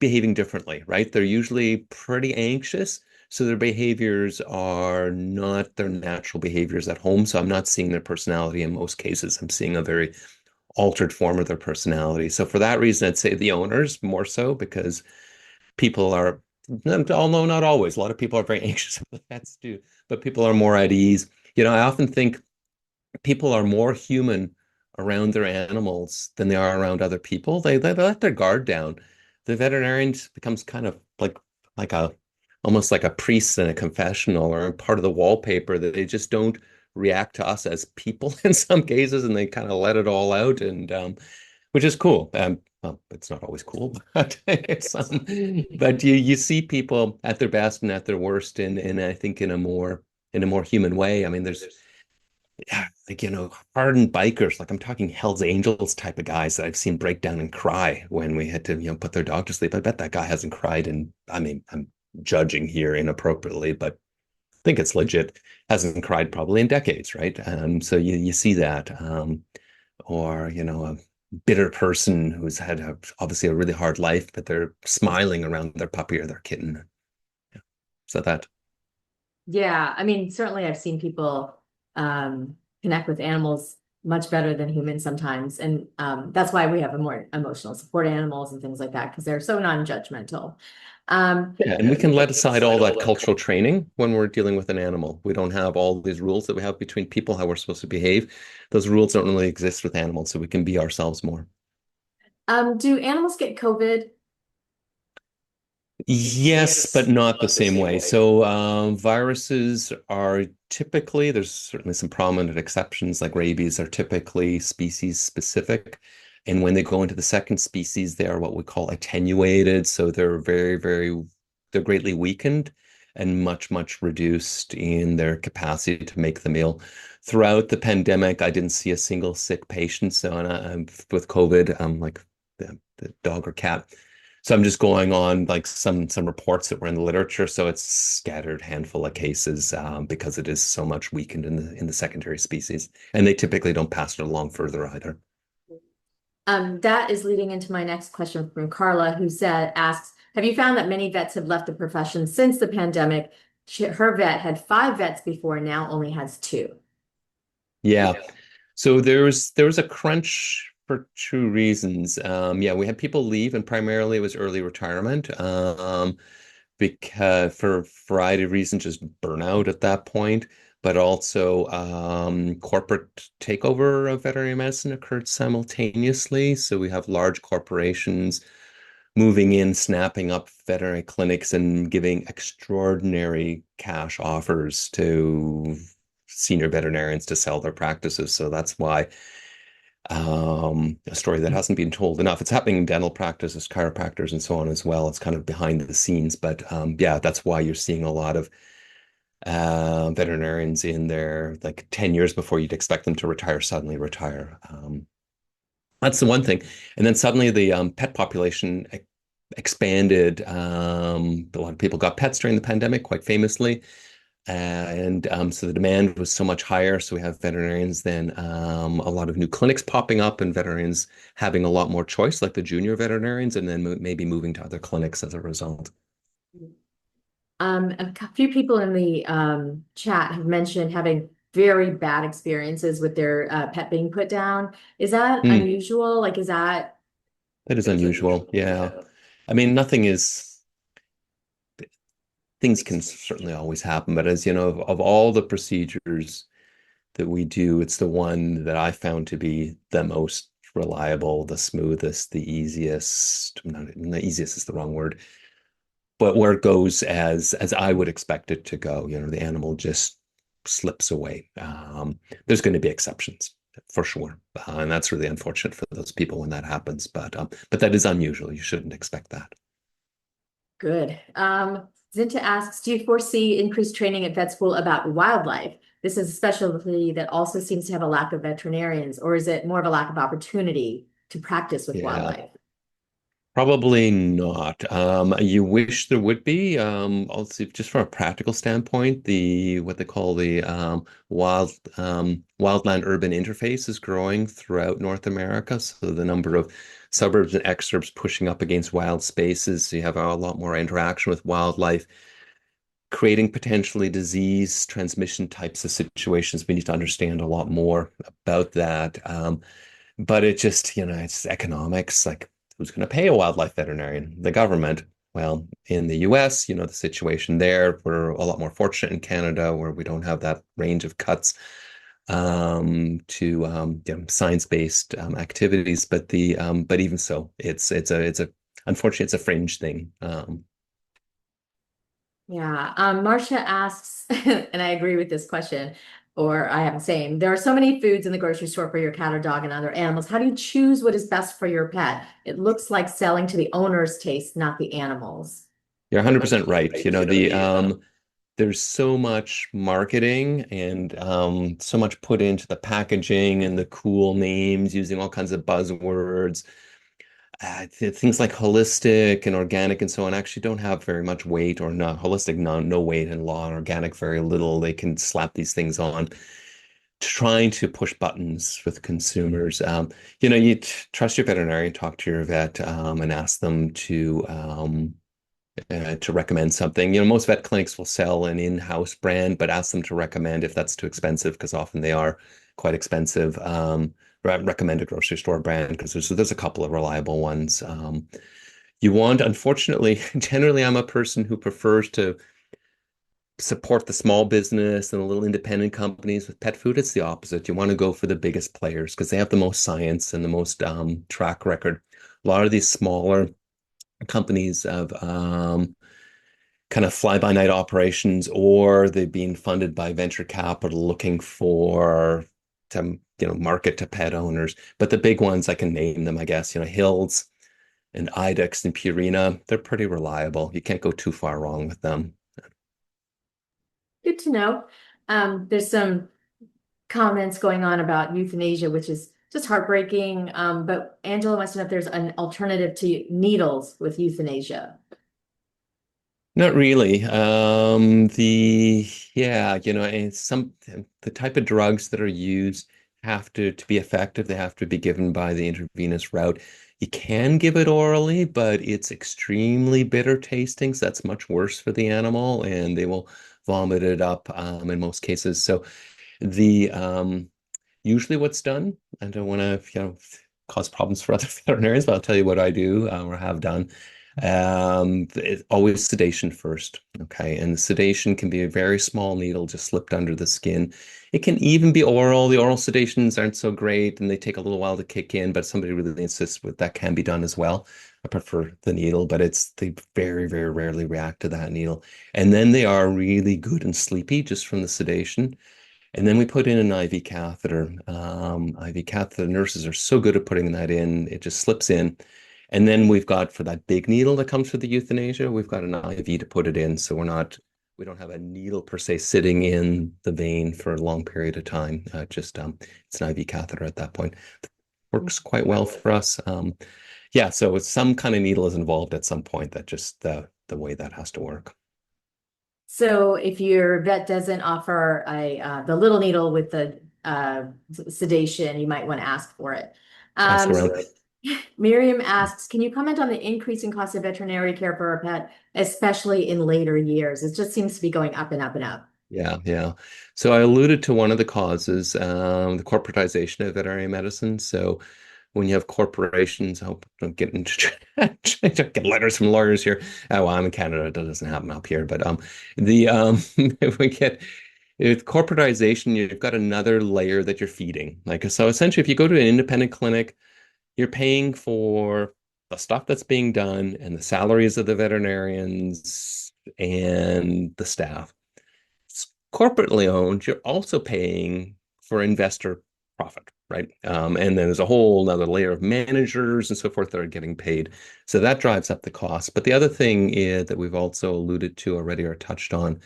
behaving differently, right? They're usually pretty anxious, so their behaviors are not their natural behaviors at home. So I'm not seeing their personality in most cases. I'm seeing a very altered form of their personality. So for that reason, I'd say the owners more so because people are, although not always, a lot of people are very anxious about pets too, but people are more at ease. I often think people are more human around their animals than they are around other people. They let their guard down. The veterinarian becomes kind of like a almost like a priest in a confessional or part of the wallpaper that they just don't react to us as people in some cases, and they kind of let it all out, and which is cool. Well, it's not always cool, but but you see people at their best and at their worst, in I think in a more human way. I mean, there's yeah, like hardened bikers, like I'm talking Hell's Angels type of guys that I've seen break down and cry when we had to put their dog to sleep. I bet that guy hasn't cried, and I mean, I'm judging here inappropriately, but I think it's legit. Hasn't cried probably in decades, right? So you see that, or a bitter person who's had obviously a really hard life, but they're smiling around their puppy or their kitten. Yeah. So that. Yeah, I mean, certainly I've seen people connect with animals much better than humans sometimes. And that's why we have a more emotional support animals and things like that, because they're so non-judgmental. Yeah, and we can let aside all that cultural training when we're dealing with an animal. We don't have all these rules that we have between people, how we're supposed to behave. Those rules don't really exist with animals, so we can be ourselves more. Do animals get COVID? Yes, but not the same way. So, viruses are typically, there's certainly some prominent exceptions, like rabies are typically species specific. And when they go into the second species, they are what we call attenuated. So they're they're greatly weakened and much, much reduced in their capacity to make the meal. Throughout the pandemic, I didn't see a single sick patient. So, with COVID, like the dog or cat. So I'm just going on like some reports that were in the literature. So it's scattered handful of cases because it is so much weakened in the secondary species, and they typically don't pass it along further either. That is leading into my next question from Carla, who asks, have you found that many vets have left the profession since the pandemic? Her vet had 5 vets before, now only has 2. Yeah. So there was a crunch for two reasons. Yeah, we had people leave, and primarily it was early retirement. Because for a variety of reasons, just burnout at that point, but also corporate takeover of veterinary medicine occurred simultaneously. So we have large corporations moving in, snapping up veterinary clinics and giving extraordinary cash offers to senior veterinarians to sell their practices. So that's why a story that hasn't been told enough. It's happening in dental practices, chiropractors, and so on as well. It's kind of behind the scenes, but yeah, that's why you're seeing a lot of veterinarians in there like 10 years before you'd expect them to retire, suddenly retire. That's the one thing. And then suddenly the pet population expanded. A lot of people got pets during the pandemic, quite famously. And so the demand was so much higher. So we have veterinarians then, a lot of new clinics popping up, and veterinarians having a lot more choice, like the junior veterinarians, and then maybe moving to other clinics as a result. A few people in the chat have mentioned having very bad experiences with their pet being put down. Is that Hmm, unusual? Like, is that? that is unusual. Yeah. I mean, things can certainly always happen, but as you know, of all the procedures that we do, it's the one that I found to be the most reliable, the smoothest, the easiest. Not the easiest is the wrong word, but where it goes as I would expect it to go. The animal just slips away. There's going to be exceptions for sure, and that's really unfortunate for those people when that happens. But that is unusual. You shouldn't expect that. Good. Zinta asks, do you foresee increased training at vet school about wildlife? This is a specialty that also seems to have a lack of veterinarians, or is it more of a lack of opportunity to practice with Yeah. wildlife? Probably not. You wish there would be. Also, just from a practical standpoint, the what they call the wildland urban interface is growing throughout North America. So the number of suburbs and exurbs pushing up against wild spaces, so you have a lot more interaction with wildlife, creating potentially disease transmission types of situations. We need to understand a lot more about that. But it just, it's economics. Like, who's going to pay a wildlife veterinarian? The government. Well, in the US, the situation there, we're a lot more fortunate in Canada where we don't have that range of cuts to science-based activities. But even so, it's a unfortunately it's a fringe thing. Yeah, Marcia asks, and I agree with this question, or I have the same. There are so many foods in the grocery store for your cat or dog and other animals. How do you choose what is best for your pet? It looks like selling to the owner's taste, not the animals. You're 100% right. There's so much marketing and so much put into the packaging and the cool names using all kinds of buzzwords. Things like holistic and organic and so on actually don't have very much weight, or not holistic, no weight, and law and organic very little. They can slap these things on, trying to push buttons with consumers. You trust your veterinarian, talk to your vet, and ask them to recommend something. Most vet clinics will sell an in-house brand, but ask them to recommend if that's too expensive, because often they are quite expensive. Recommend a grocery store brand because there's a couple of reliable ones. Unfortunately, generally, I'm a person who prefers to support the small business and the little independent companies. With pet food, it's the opposite. You want to go for the biggest players because they have the most science and the most track record. A lot of these smaller companies have kind of fly-by-night operations, or they've been funded by venture capital looking for to market to pet owners. But the big ones, I can name them, I guess, Hills and Idix and Purina, they're pretty reliable. You can't go too far wrong with them. Good to know. There's some comments going on about euthanasia, which is just heartbreaking. But Angela wants to know if there's an alternative to needles with euthanasia. Not really. Yeah, and the type of drugs that are used have to be effective. They have to be given by the intravenous route. You can give it orally, but it's extremely bitter tasting, so that's much worse for the animal, and they will vomit it up in most cases. So the usually what's done, I don't want to, cause problems for other veterinarians, but I'll tell you what I do or have done. It's always sedation first. Okay. And the sedation can be a very small needle just slipped under the skin. It can even be oral. The oral sedations aren't so great and they take a little while to kick in, but somebody really insists with that can be done as well. I prefer the needle, but they very, very rarely react to that needle. And then they are really good and sleepy just from the sedation. And then we put in an IV catheter. IV catheter, nurses are so good at putting that in, it just slips in. And then we've got, for that big needle that comes with the euthanasia, we've got an IV to put it in. So we don't have a needle per se sitting in the vein for a long period of time. It's an IV catheter at that point. Works quite well for us. Yeah, so some kind of needle is involved at some point. That just the way that has to work. So if your vet doesn't offer the little needle with the sedation, you might want to ask for it. Ask Um, around. Miriam asks, can you comment on the increasing cost of veterinary care for a pet, especially in later years? It just seems to be going up and up and up. Yeah, yeah. So I alluded to one of the causes, the corporatization of veterinary medicine. So when you have corporations, I hope I don't get into get letters from lawyers here. Oh, well, I'm in Canada. That doesn't happen up here. But the if we get with corporatization, you've got another layer that you're feeding. Like, so essentially, if you go to an independent clinic, you're paying for the stuff that's being done and the salaries of the veterinarians and the staff. It's corporately owned. You're also paying for investor profit, right? And then there's a whole other layer of managers and so forth that are getting paid. So that drives up the cost. But the other thing is that we've also alluded to already or touched on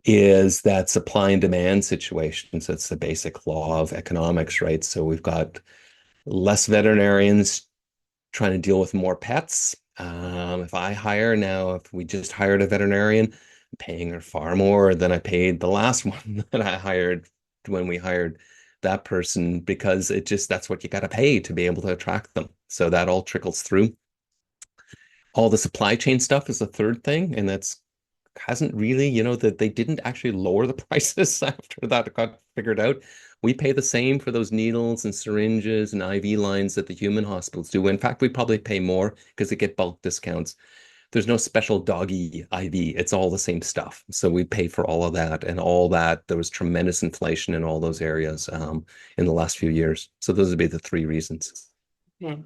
is that supply and demand situation. So it's the basic law of economics, right? So we've got less veterinarians trying to deal with more pets. If I hire now, if we just hired a veterinarian, I'm paying her far more than I paid the last one that I hired when we hired that person because it just that's what you got to pay to be able to attract them. So that all trickles through. All the supply chain stuff is the third thing, and that's hasn't really, that they didn't actually lower the prices after that got figured out. We pay the same for those needles and syringes and IV lines that the human hospitals do. In fact, we probably pay more because they get bulk discounts. There's no special doggy IV. It's all the same stuff. So we pay for all of that and all that. There was tremendous inflation in all those areas in the last few years. So those would be the three reasons. Okay.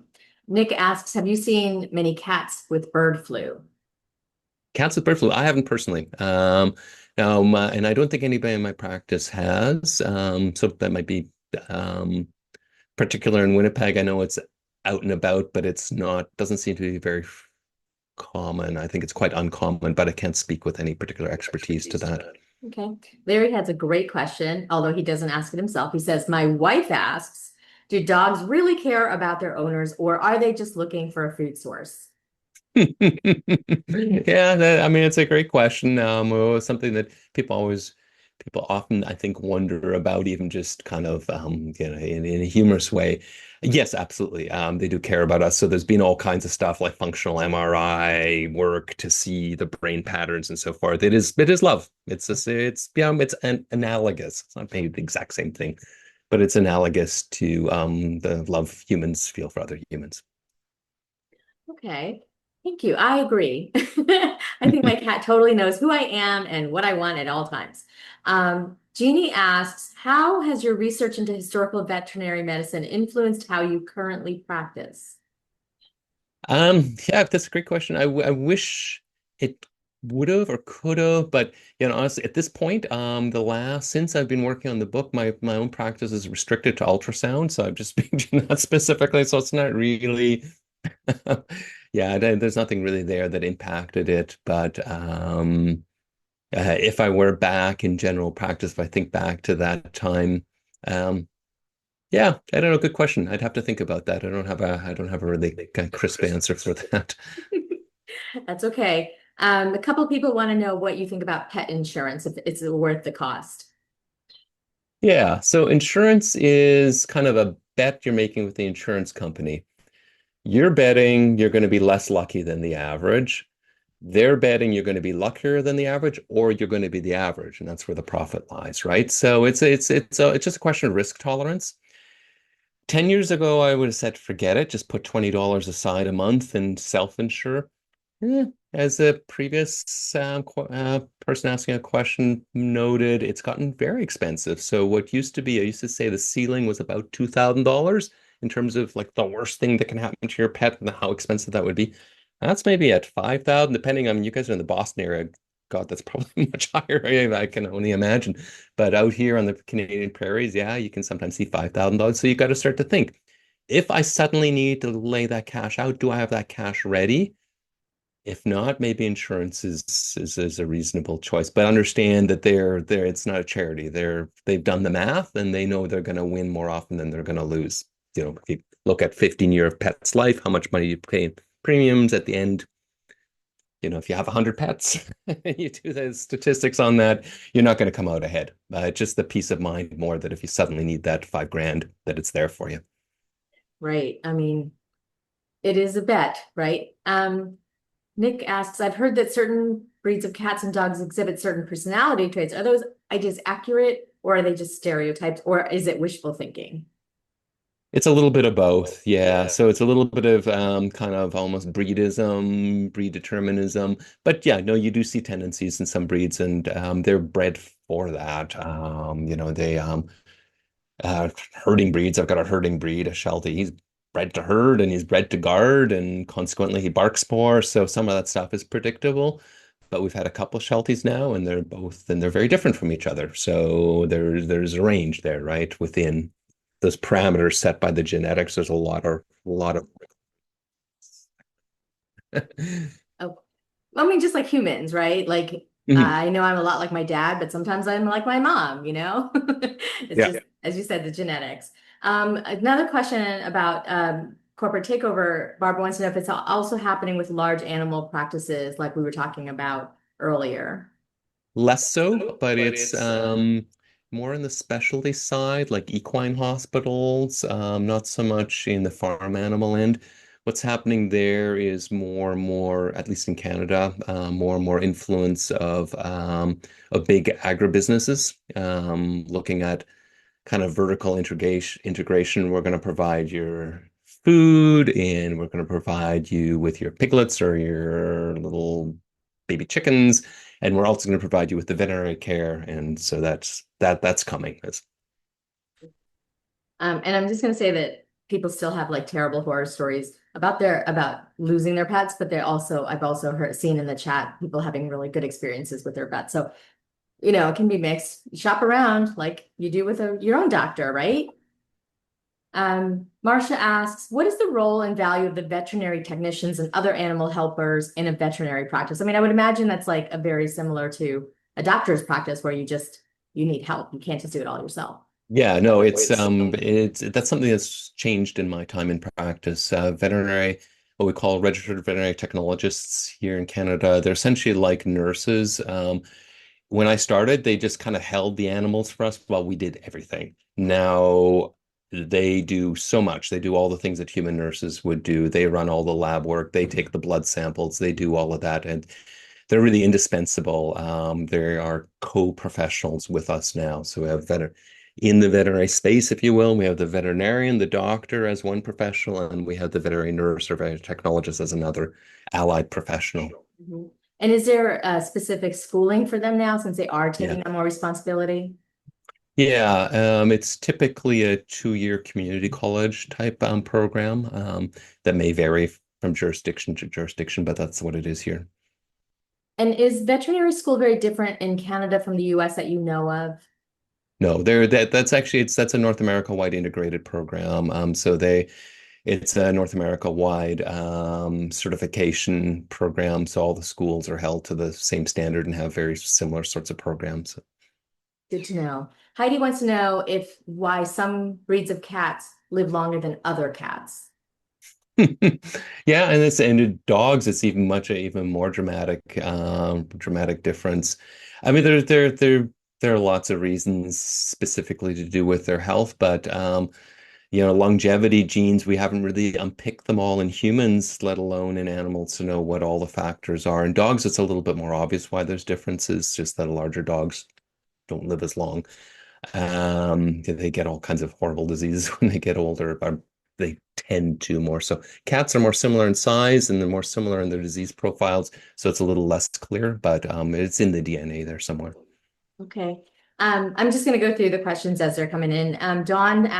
Nick asks, have you seen many cats with bird flu? Cats with bird flu. I haven't personally. Now, and I don't think anybody in my practice has. So that might be particular in Winnipeg. I know it's out and about, but it's not, doesn't seem to be very common. I think it's quite uncommon, but I can't speak with any particular expertise to that. Okay. Larry has a great question, although he doesn't ask it himself. He says, my wife asks, do dogs really care about their owners or are they just looking for a food source? Yeah, I mean, it's a great question. It was something that people often, I think, wonder about, even just kind of, in a humorous way. Yes, absolutely. They do care about us. So there's been all kinds of stuff like functional MRI work to see the brain patterns and so forth. It is love. It's analogous. It's not maybe the exact same thing, but it's analogous to the love humans feel for other humans. Okay. Thank you. I agree. I think my cat totally knows who I am and what I want at all times. Jeannie asks, how has your research into historical veterinary medicine influenced how you currently practice? Yeah, that's a great question. I wish it would have or could have, but honestly, at this point, since I've been working on the book, my own practice is restricted to ultrasound, so I've just been doing that specifically. So it's not really, yeah, there's nothing really there that impacted it. But if I were back in general practice, if I think back to that time, um, yeah, I don't know. Good question. I'd have to think about that. I don't have a really kind of crisp answer for that. That's okay. A couple people want to know what you think about pet insurance, if it's worth the cost. Yeah, so insurance is kind of a bet you're making with the insurance company. You're betting you're going to be less lucky than the average. They're betting you're going to be luckier than the average, or you're going to be the average, and that's where the profit lies, right? So it's just a question of risk tolerance. 10 years ago, I would have said, forget it, just put $20 aside a month and self-insure. As a previous person asking a question noted, it's gotten very expensive. So what used to be, I used to say the ceiling was about $2,000 in terms of like the worst thing that can happen to your pet and how expensive that would be. That's maybe at 5,000, depending on you guys are in the Boston area. God, that's probably much higher. I can only imagine. But out here on the Canadian prairies, yeah, you can sometimes see $5,000. So you got to start to think, if I suddenly need to lay that cash out, do I have that cash ready? If not, maybe insurance is a reasonable choice. But understand that they're it's not a charity. They've done the math and they know they're going to win more often than they're going to lose. If you look at 15-year of pet's life, how much money you pay in premiums at the end. If you have 100 pets, you do the statistics on that, you're not going to come out ahead. Just the peace of mind more that if you suddenly need that 5 grand, that it's there for you. Right. I mean, it is a bet, right? Nick asks, I've heard that certain breeds of cats and dogs exhibit certain personality traits. Are those ideas accurate or are they just stereotypes or is it wishful thinking? It's a little bit of both, yeah. So it's a little bit of kind of almost breedism, breed determinism. But yeah, no, you do see tendencies in some breeds, and they're bred for that. Herding breeds. I've got a herding breed, a Sheltie. He's bred to herd, and he's bred to guard, and consequently he barks more. So some of that stuff is predictable. But we've had a couple Shelties now, and they're very different from each other. So there's a range there, right? Within those parameters set by the genetics, there's a lot of Oh, I mean, just like humans, right? Like, Mhm. I know I'm a lot like my dad, but sometimes I'm like my mom, you know? It's Yeah. just, as you said, the genetics. Another question about corporate takeover, Barbara wants to know if it's also happening with large animal practices like we were talking about earlier. Less so, but it's more in the specialty side, like equine hospitals, not so much in the farm animal end. What's happening there is more and more, at least in Canada, more and more influence of big agribusinesses, looking at kind of vertical integration. We're going to provide your food and we're going to provide you with your piglets or your little baby chickens, and we're also going to provide you with the veterinary care. And so that's coming. And I'm just going to say that people still have like terrible horror stories about losing their pets, but I've also seen in the chat people having really good experiences with their pets. So, it can be mixed. Shop around like you do with your own doctor, right? Marcia asks, what is the role and value of the veterinary technicians and other animal helpers in a veterinary practice? I mean, I would imagine that's like a very similar to a doctor's practice where you need help. You can't just do it all yourself. Yeah, no, it's that's something that's changed in my time in practice. What we call registered veterinary technologists here in Canada, they're essentially like nurses. When I started, they just kind of held the animals for us while we did everything. Now they do so much. They do all the things that human nurses would do. They run all the lab work. They take the blood samples. They do all of that. And they're really indispensable. They are co-professionals with us now. So we have in the veterinary space, if you will, we have the veterinarian, the doctor as one professional, and we have the veterinary nurse or veterinary technologist as another allied professional. Mhm. And is there a specific schooling for them now since they are taking on more responsibility? Yeah, it's typically a 2-year community college type program that may vary from jurisdiction to jurisdiction, but that's what it is here. And is veterinary school very different in Canada from the US that you know of? No, that's a North America wide integrated program. It's a North America wide certification program, so all the schools are held to the same standard and have very similar sorts of programs. Good to know. Heidi wants to know if why some breeds of cats live longer than other cats. Yeah, and dogs, it's even more dramatic difference. I mean, there are lots of reasons specifically to do with their health, but longevity genes, we haven't really unpicked them all in humans, let alone in animals, to know what all the factors are. In dogs, it's a little bit more obvious why there's differences, just that larger dogs don't live as long. They get all kinds of horrible diseases when they get older, but they tend to more. So cats are more similar in size and they're more similar in their disease profiles. So it's a little less clear, but it's in the DNA there somewhere. Okay. I'm just going to go through the questions as they're coming in. Dawn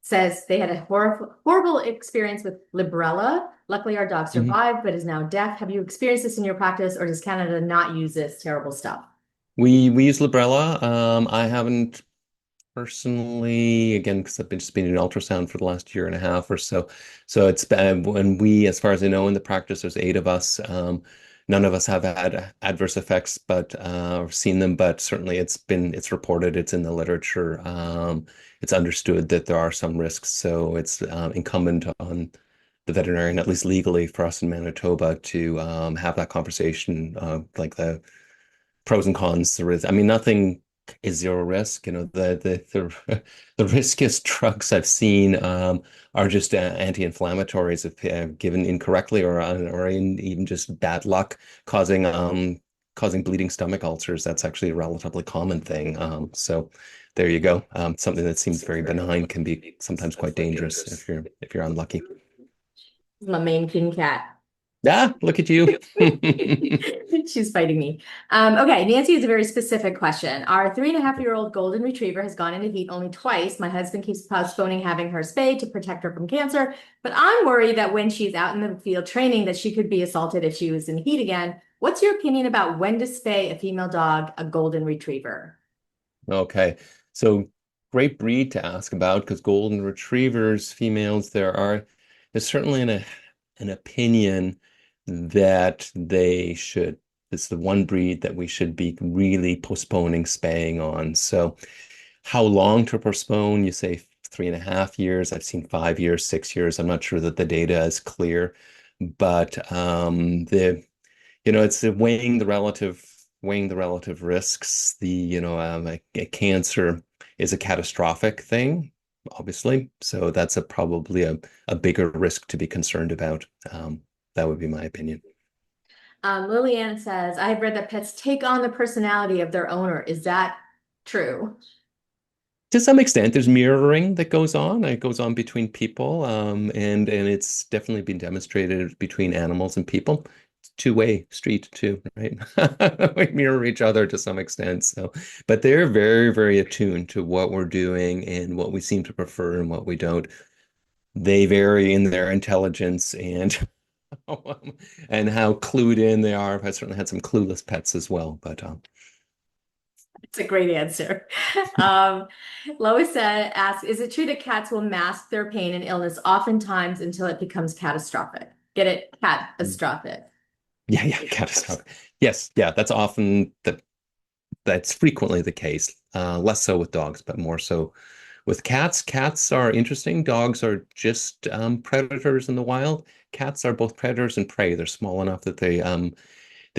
says they had a horrible experience with Librella. Luckily, our dog survived, but is now deaf. Have you experienced this in your practice, or does Canada not use this terrible stuff? We use Librella. I haven't personally, again, because I've just been in ultrasound for the last year and a half or so. So it's been when as far as I know, in the practice, there's 8 of us. None of us have had adverse effects, but seen them. But certainly, it's reported. It's in the literature. It's understood that there are some risks. So it's incumbent on the veterinarian, at least legally, for us in Manitoba to have that conversation, like the pros and cons. I mean, nothing is zero risk. The riskiest drugs I've seen are just anti-inflammatories if given incorrectly or even just bad luck causing bleeding stomach ulcers. That's actually a relatively common thing. So there you go. Something that seems very benign can be sometimes quite dangerous if you're unlucky. My Maine Coon cat. Ah, look at you. She's fighting me. Okay, Nancy has a very specific question. Our 3.5-year-old golden retriever has gone into heat only twice. My husband keeps postponing having her spayed to protect her from cancer, but I'm worried that when she's out in the field training that she could be assaulted if she was in heat again. What's your opinion about when to spay a female dog, a golden retriever? Okay, so great breed to ask about because golden retrievers, females, there's certainly an opinion that it's the one breed that we should be really postponing spaying on. So how long to postpone? You say 3.5 years. I've seen 5 years, 6 years. I'm not sure that the data is clear, but it's weighing the relative risks. A cancer is a catastrophic thing, obviously. So that's probably a bigger risk to be concerned about. That would be my opinion. Lillian says, I've read that pets take on the personality of their owner. Is that true? To some extent, there's mirroring that goes on. It goes on between people, and it's definitely been demonstrated between animals and people. It's two-way street too, right? We mirror each other to some extent. So, but they're very, very attuned to what we're doing and what we seem to prefer and what we don't. They vary in their intelligence and and how clued in they are. I've certainly had some clueless pets as well, but It's a great answer. Um, Lois asks, is it true that cats will mask their pain and illness oftentimes until it becomes catastrophic? Get it? Catastrophic. yeah, yeah, catastrophic. Yes, yeah, that's frequently the case. Less so with dogs, but more so with cats. Cats are interesting. Dogs are just predators in the wild. Cats are both predators and prey. They're small enough that they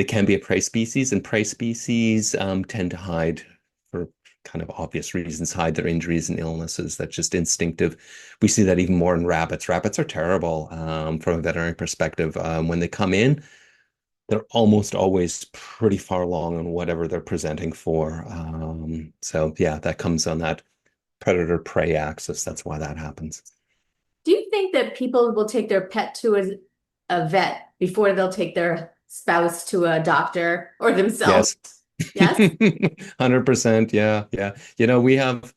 can be a prey species, and prey species tend to hide for kind of obvious reasons, hide their injuries and illnesses. That's just instinctive. We see that even more in rabbits. Rabbits are terrible from a veterinary perspective. When they come in, they're almost always pretty far along on whatever they're presenting for. So yeah, that comes on that predator-prey axis. That's why that happens. Do you think that people will take their pet to a vet before they'll take their spouse to a doctor or themselves? Yes. Yes? 100%. Yeah, yeah. We have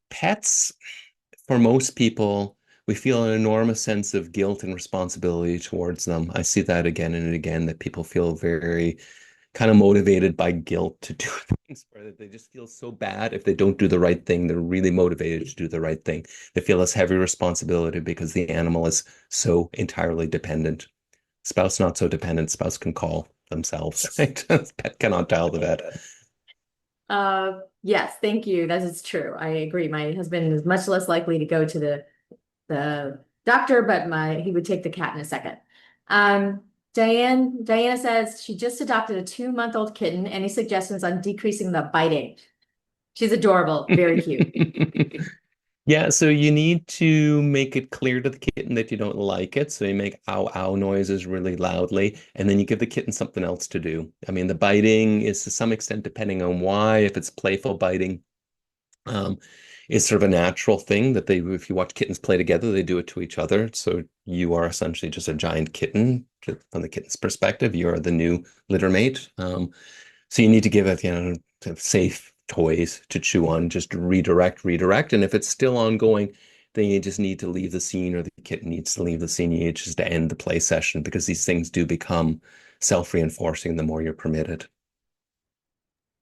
pets, for most people, we feel an enormous sense of guilt and responsibility towards them. I see that again and again, that people feel very kind of motivated by guilt to do things, or that they just feel so bad if they don't do the right thing. They're really motivated to do the right thing. They feel this heavy responsibility because the animal is so entirely dependent. Spouse not so dependent. Spouse can call themselves, right? Pet cannot dial the vet. Yes, thank you. That is true. I agree. My husband is much less likely to go to the doctor, but he would take the cat in a second. Diana says she just adopted a 2-month-old kitten. Any suggestions on decreasing the biting? She's adorable, very cute. Yeah, so you need to make it clear to the kitten that you don't like it. So you make ow ow noises really loudly, and then you give the kitten something else to do. I mean, the biting is to some extent depending on why. If it's playful biting, um, is sort of a natural thing that if you watch kittens play together, they do it to each other. So you are essentially just a giant kitten from the kitten's perspective. You are the new litter mate. So you need to give it, safe toys to chew on, just redirect. And if it's still ongoing, then you just need to leave the scene, or the kitten needs to leave the scene. You need just to end the play session, because these things do become self-reinforcing the more you're permitted.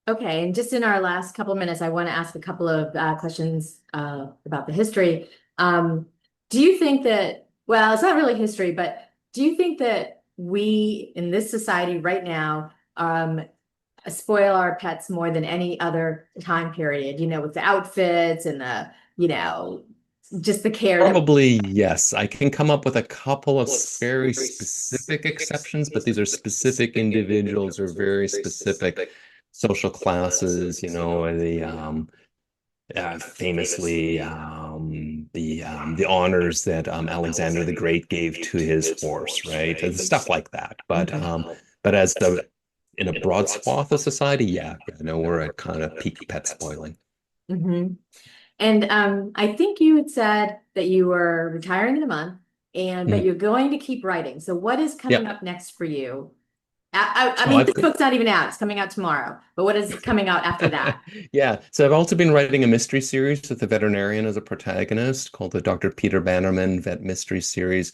Okay, and just in our last couple of minutes, I want to ask a couple of questions about the history. Do you think that, well, it's not really history, but do you think that we in this society right now spoil our pets more than any other time period, with the outfits and just the care that Probably yes. I can come up with a couple of very specific exceptions, but these are specific individuals or very specific social classes. Famously the honors that Alexander the Great gave to his horse, right? And stuff like that. But as in a broad swath of society, yeah, we're at kind of peak pet spoiling. Mhm. And I think you had said that you were retiring in a month, but Mhm. you're going to keep writing. So what is coming Yeah. up next for you? I So mean, I've this book's not even out. It's coming out tomorrow. But what is coming out after that? Yeah, so I've also been writing a mystery series with the veterinarian as a protagonist called the Dr. Peter Bannerman Vet Mystery Series.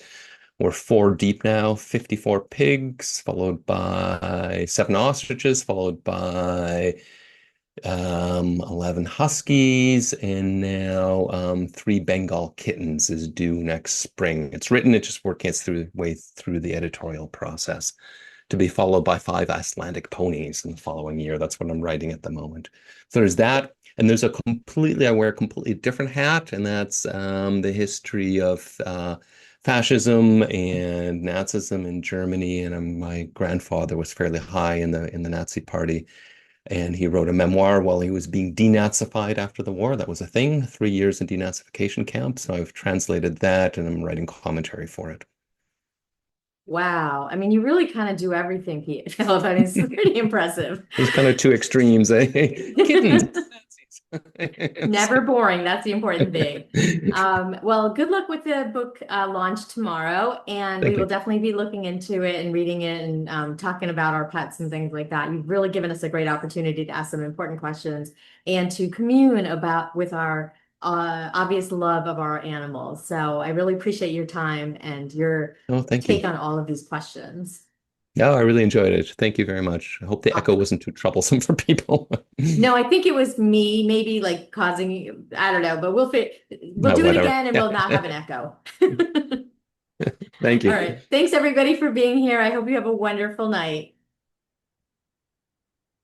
We're 4 deep now, 54 pigs, followed by 7 ostriches, followed by 11 huskies, and now 3 Bengal kittens is due next spring. It's written, it's just working its way through the editorial process, to be followed by 5 Icelandic ponies in the following year. That's what I'm writing at the moment. So there's that. And I wear a completely different hat, and that's the history of fascism and Nazism in Germany. And my grandfather was fairly high in the Nazi Party, and he wrote a memoir while he was being denazified after the war. That was a thing, 3 years in denazification camp. So I've translated that, and I'm writing commentary for it. Wow. I mean, you really kind of do everything, Philip. I mean, it's pretty impressive. Those kind of two extremes, eh? Kittens. Never boring. That's the important thing. Well, good luck with the book launch tomorrow, and we Thank will you. definitely be looking into it and reading it and talking about our pets and things like that. You've really given us a great opportunity to ask some important questions and to commune about with our obvious love of our animals. So I really appreciate your time and your Oh, thank take you. on all of these questions. Yeah, I really enjoyed it. Thank you very much. I hope the echo Uh, wasn't too troublesome for people. no, I think it was me, maybe like causing you, I don't know, but we'll do it Whatever. again and we'll not have an echo. Thank All you. right. Thanks everybody for being here. I hope you have a wonderful night.